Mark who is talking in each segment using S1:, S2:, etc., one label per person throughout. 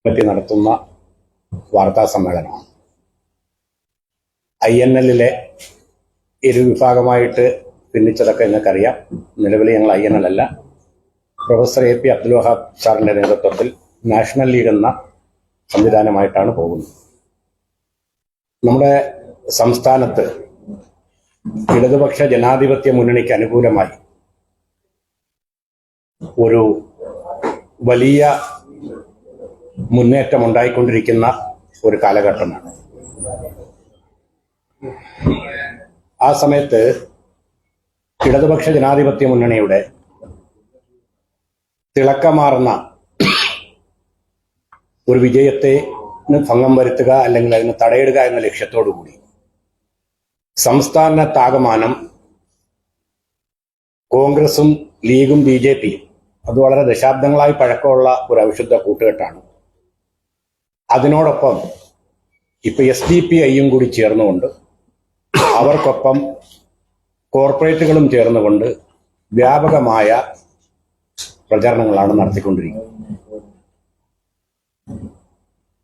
S1: പറ്റി നടത്തുന്ന വാർത്താ സമ്മേളനമാണ്. INL-ലെ ഇരുവിഭാഗമായിട്ട് ഭിന്നിച്ചതൊക്കെ നിങ്ങൾക്കറിയാം. നിലവിൽ ഞങ്ങൾ INL അല്ല. പ്രൊഫസർ AP അബ്ദുൽ വഹാബ് സാറിന്റെ നേതൃത്വത്തിൽ നാഷണൽ ലീഗ് എന്ന സംവിധാനമായിട്ടാണ് പോകുന്നത്. നമ്മുടെ സംസ്ഥാനത്ത് ഇടതുപക്ഷ ജനാധിപത്യ മുന്നണിക്ക് അനുകൂലമായി ഒരു വലിയ മുന്നേറ്റം ഉണ്ടായിക്കൊണ്ടിരിക്കുന്ന ഒരു കാലഘട്ടമാണ്. ആ സമയത്ത് ഇടതുപക്ഷ ജനാധിപത്യ മുന്നണിയുടെ തിളക്കമാർന്ന ഒരു വിജയത്തെ ഭംഗം വരുത്തുക അല്ലെങ്കിൽ അതിന് തടയിടുക എന്ന ലക്ഷ്യത്തോടു കൂടി സംസ്ഥാനത്താകമാനം കോൺഗ്രസും ലീഗും BJPയും അത് വളരെ ദശാബ്ദങ്ങളായി പഴക്കമുള്ള ഒരു അവിശുദ്ധ കൂട്ടുകെട്ടാണ്. അതിനോടൊപ്പം ഇപ്പൊ SDPIയും കൂടി ചേർന്നുകൊണ്ട് അവർക്കൊപ്പം കോർപ്പറേറ്റുകളും ചേർന്നുകൊണ്ട് വ്യാപകമായ പ്രചാരണങ്ങളാണ് നടത്തിക്കൊണ്ടിരിക്കുന്നത്.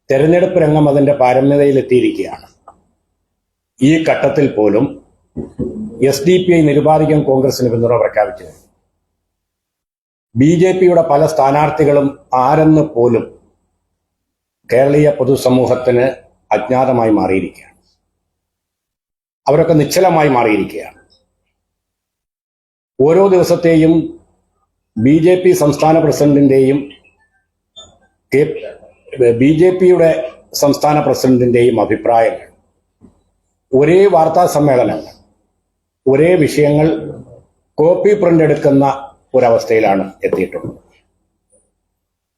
S1: തെരഞ്ഞെടുപ്പ് രംഗം അതിന്റെ പാരമ്യതയിലെത്തിയിരിക്കുകയാണ്. ഈ ഘട്ടത്തിൽ പോലും SDPI നിരുപാധികം കോൺഗ്രസിന് പിന്തുണ പ്രഖ്യാപിച്ചു. BJPയുടെ പല സ്ഥാനാർത്ഥികളും ആരെന്ന് പോലും കേരളീയ പൊതുസമൂഹത്തിന് അജ്ഞാതമായി മാറിയിരിക്കുകയാണ്. അവരൊക്കെ നിശ്ചലമായി മാറിയിരിക്കുകയാണ്. ഓരോ ദിവസത്തെയും BJP സംസ്ഥാന പ്രസിഡന്റിന്റെയും BJPയുടെ സംസ്ഥാന പ്രസിഡന്റിന്റെയും അഭിപ്രായങ്ങൾ, ഒരേ വാർത്താ സമ്മേളനങ്ങൾ, ഒരേ വിഷയങ്ങൾ കോപ്പി പ്രിന്റ് എടുക്കുന്ന ഒരവസ്ഥയിലാണ് എത്തിയിട്ടുള്ളത്.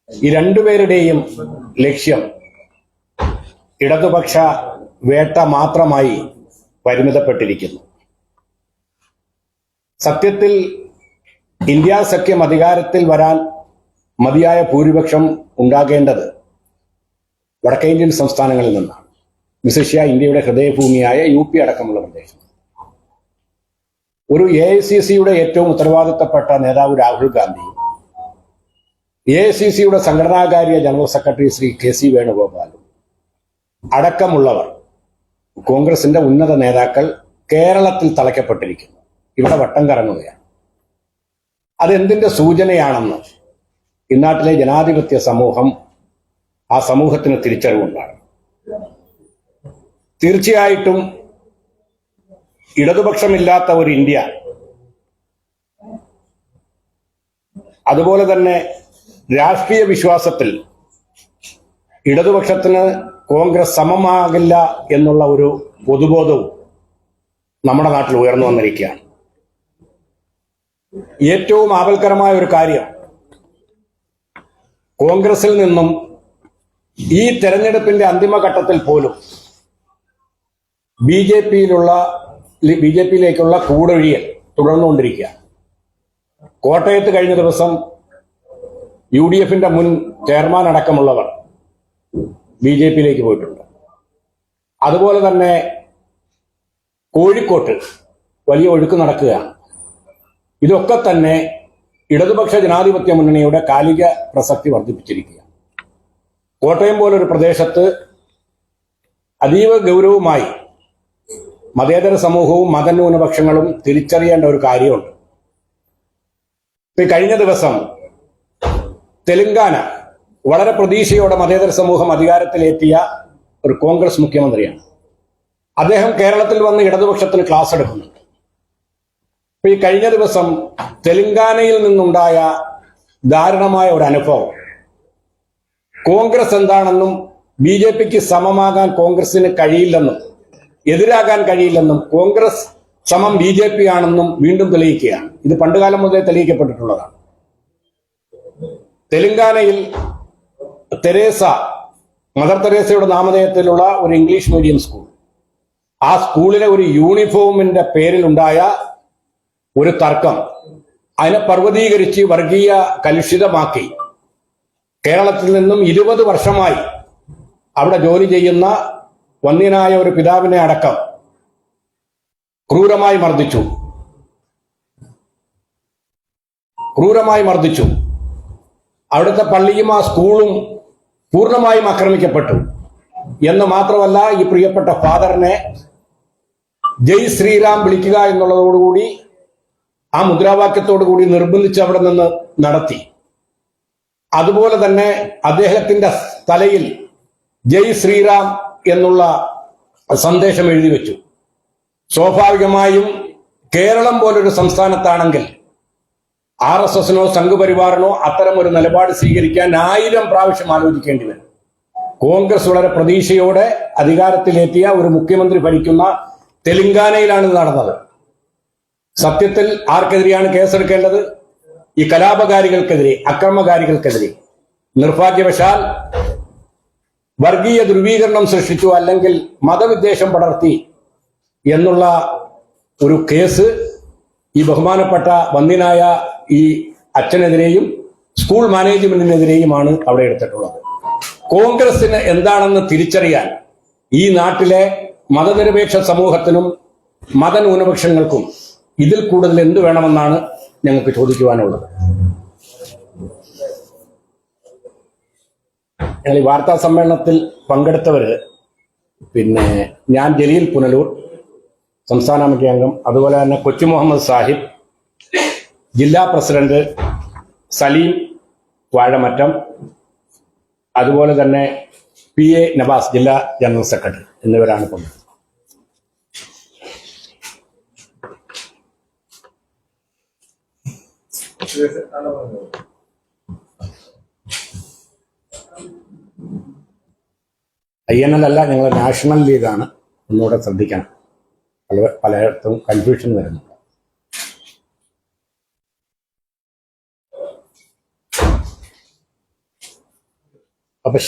S1: ഈ രണ്ടുപേരുടെയും ലക്ഷ്യം ഇടതുപക്ഷ വേട്ട മാത്രമായി പരിമിതപ്പെട്ടിരിക്കുന്നു. സത്യത്തിൽ ഇന്ത്യ സഖ്യം അധികാരത്തിൽ വരാൻ മതിയായ ഭൂരിപക്ഷം ഉണ്ടാകേണ്ടത് വടക്കേ ഇന്ത്യൻ സംസ്ഥാനങ്ങളിൽ നിന്നാണ്. വിശിഷ്യ ഇന്ത്യയുടെ ഹൃദയഭൂമിയായ UP അടക്കമുള്ള പ്രദേശം. ഒരു AICCയുടെ ഏറ്റവും ഉത്തരവാദിത്തപ്പെട്ട നേതാവ് രാഹുൽ ഗാന്ധി, AICCയുടെ സംഘടനാകാര്യ ജനറൽ സെക്രട്ടറി ശ്രീ KC വേണുഗോപാലും അടക്കമുള്ളവർ, കോൺഗ്രസിന്റെ ഉന്നത നേതാക്കൾ കേരളത്തിൽ തളയ്ക്കപ്പെട്ടിരിക്കുന്നു. ഇവിടെ വട്ടം കറങ്ങുകയാണ്. അതെന്തിന്റെ സൂചനയാണെന്ന് ഇന്നാട്ടിലെ ജനാധിപത്യ സമൂഹം, ആ സമൂഹത്തിന് തിരിച്ചറിവുണ്ടാകും. തീർച്ചയായിട്ടും ഇടതുപക്ഷമില്ലാത്ത ഒരു ഇന്ത്യ, അതുപോലെ തന്നെ രാഷ്ട്രീയ വിശ്വാസത്തിൽ ഇടതുപക്ഷത്തിന് കോൺഗ്രസ് സമമാകില്ല എന്നുള്ള ഒരു പൊതുബോധവും നമ്മുടെ നാട്ടിൽ ഉയർന്നു വന്നിരിക്കുകയാണ്. ഏറ്റവും ആപൽക്കരമായ ഒരു കാര്യം, കോൺഗ്രസിൽ നിന്നും ഈ തെരഞ്ഞെടുപ്പിന്റെ അന്തിമഘട്ടത്തിൽ പോലും BJPയിലേക്കുള്ള കൂടൊഴിയൽ തുടർന്നുകൊണ്ടിരിക്കുകയാണ്. കോട്ടയത്ത് കഴിഞ്ഞ ദിവസം UDFന്റെ മുൻ ചെയർമാൻ അടക്കമുള്ളവർ BJPയിലേക്ക് പോയിട്ടുണ്ട്. അതുപോലെ തന്നെ കോഴിക്കോട്ട് വലിയ ഒഴുക്ക് നടക്കുകയാണ്. ഇതൊക്കെ തന്നെ ഇടതുപക്ഷ ജനാധിപത്യ മുന്നണിയുടെ കാലിക പ്രസക്തി വർദ്ധിപ്പിച്ചിരിക്കുകയാണ്. കോട്ടയം പോലൊരു പ്രദേശത്ത് അതീവ ഗൗരവമായി മതേതര സമൂഹവും മതന്യൂനപക്ഷങ്ങളും തിരിച്ചറിയേണ്ട ഒരു കാര്യമുണ്ട്. കഴിഞ്ഞ ദിവസം തെലങ്കാന വളരെ പ്രതീക്ഷയോടെ മതേതര സമൂഹം അധികാരത്തിലെത്തിയ ഒരു കോൺഗ്രസ് മുഖ്യമന്ത്രിയാണ്. അദ്ദേഹം കേരളത്തിൽ വന്ന് ഇടതുപക്ഷത്തിന് ക്ലാസ് എടുക്കുന്നുണ്ട്. ഈ കഴിഞ്ഞ ദിവസം തെലങ്കാനയിൽ നിന്നുണ്ടായ ദാരുണമായ ഒരു അനുഭവം, കോൺഗ്രസ് എന്താണെന്നും BJPക്ക് സമമാകാൻ കോൺഗ്രസിന് കഴിയില്ലെന്നും എതിരാകാൻ കഴിയില്ലെന്നും കോൺഗ്രസ് സമം BJP ആണെന്നും വീണ്ടും തെളിയിക്കുകയാണ്. ഇത് പണ്ടുകാലം മുതലേ തെളിയിക്കപ്പെട്ടിട്ടുള്ളതാണ്. തെലങ്കാനയിൽ മദർ തെരേസയുടെ നാമധേയത്തിലുള്ള ഒരു ഇംഗ്ലീഷ് മീഡിയം സ്കൂൾ, ആ സ്കൂളിലെ ഒരു യൂണിഫോമിന്റെ പേരിലുണ്ടായ ഒരു തർക്കം, അതിനെ പർവ്വതീകരിച്ച് വർഗീയ കലുഷിതമാക്കി കേരളത്തിൽ നിന്നും 20 വർഷമായി അവിടെ ജോലി ചെയ്യുന്ന വന്യനായ ഒരു പിതാവിനെ അടക്കം ക്രൂരമായി മർദ്ദിച്ചു. അവിടുത്തെ പള്ളിയും ആ സ്കൂളും പൂർണ്ണമായും ആക്രമിക്കപ്പെട്ടു എന്ന് മാത്രമല്ല, ഈ പ്രിയപ്പെട്ട ഫാദറിനെ ജയ് ശ്രീറാം വിളിക്കുക എന്നുള്ളതോടുകൂടി, ആ മുദ്രാവാക്യത്തോടു കൂടി നിർബന്ധിച്ച് അവിടെ നിന്ന് നടത്തി. അതുപോലെ തന്നെ അദ്ദേഹത്തിന്റെ തലയിൽ ജയ് ശ്രീറാം എന്നുള്ള സന്ദേശം എഴുതി വെച്ചു. സ്വാഭാവികമായും കേരളം പോലൊരു സംസ്ഥാനത്താണെങ്കിൽ RSSനോ സംഘപരിവാറിനോ അത്തരം ഒരു നിലപാട് സ്വീകരിക്കാൻ 1000 പ്രാവശ്യം ആലോചിക്കേണ്ടി വരും. കോൺഗ്രസ് വളരെ പ്രതീക്ഷയോടെ അധികാരത്തിലെത്തിയ ഒരു മുഖ്യമന്ത്രി ഭരിക്കുന്ന തെലങ്കാനയിലാണ് ഇത് നടന്നത്. സത്യത്തിൽ ആർക്കെതിരെയാണ് കേസെടുക്കേണ്ടത്? ഈ കലാപകാരികൾക്കെതിരെ, അക്രമകാരികൾക്കെതിരെ. നിർഭാഗ്യവശാൽ വർഗീയ ധ്രുവീകരണം സൃഷ്ടിച്ചു, അല്ലെങ്കിൽ മതവിദ്വേഷം പടർത്തി എന്നുള്ള ഒരു കേസ് ഈ ബഹുമാനപ്പെട്ട വന്ദ്യനായ ഈ അച്ഛനെതിരെയും സ്കൂൾ മാനേജ്മെന്റിനെതിരെയുമാണ് അവിടെ എടുത്തിട്ടുള്ളത്. കോൺഗ്രസിന് എന്താണെന്ന് തിരിച്ചറിയാൻ ഈ നാട്ടിലെ മതനിരപേക്ഷ സമൂഹത്തിനും മതന്യൂനപക്ഷങ്ങൾക്കും ഇതിൽ കൂടുതൽ എന്ത് വേണമെന്നാണ് ഞങ്ങൾക്ക് ചോദിക്കുവാനുള്ളത്. ഞങ്ങൾ ഈ വാർത്താ സമ്മേളനത്തിൽ പങ്കെടുത്തവര്, ഞാൻ ജലീൽ പുനലൂർ, സംസ്ഥാന കമ്മിറ്റി അംഗം, അതുപോലെ തന്നെ കൊച്ചു മുഹമ്മദ് സാഹിബ്, ജില്ലാ പ്രസിഡന്റ് സലീം വാഴമറ്റം, അതുപോലെ തന്നെ PA നവാസ്, ജില്ലാ ജനറൽ സെക്രട്ടറി എന്നിവരാണ് പങ്കെടുത്തത്. INL അല്ല, ഞങ്ങൾ നാഷണൽ ലീഗാണ്. ഒന്നുകൂടെ ശ്രദ്ധിക്കണം, പലയിടത്തും കൺഫ്യൂഷൻ വരുന്നു. അപ്പൊ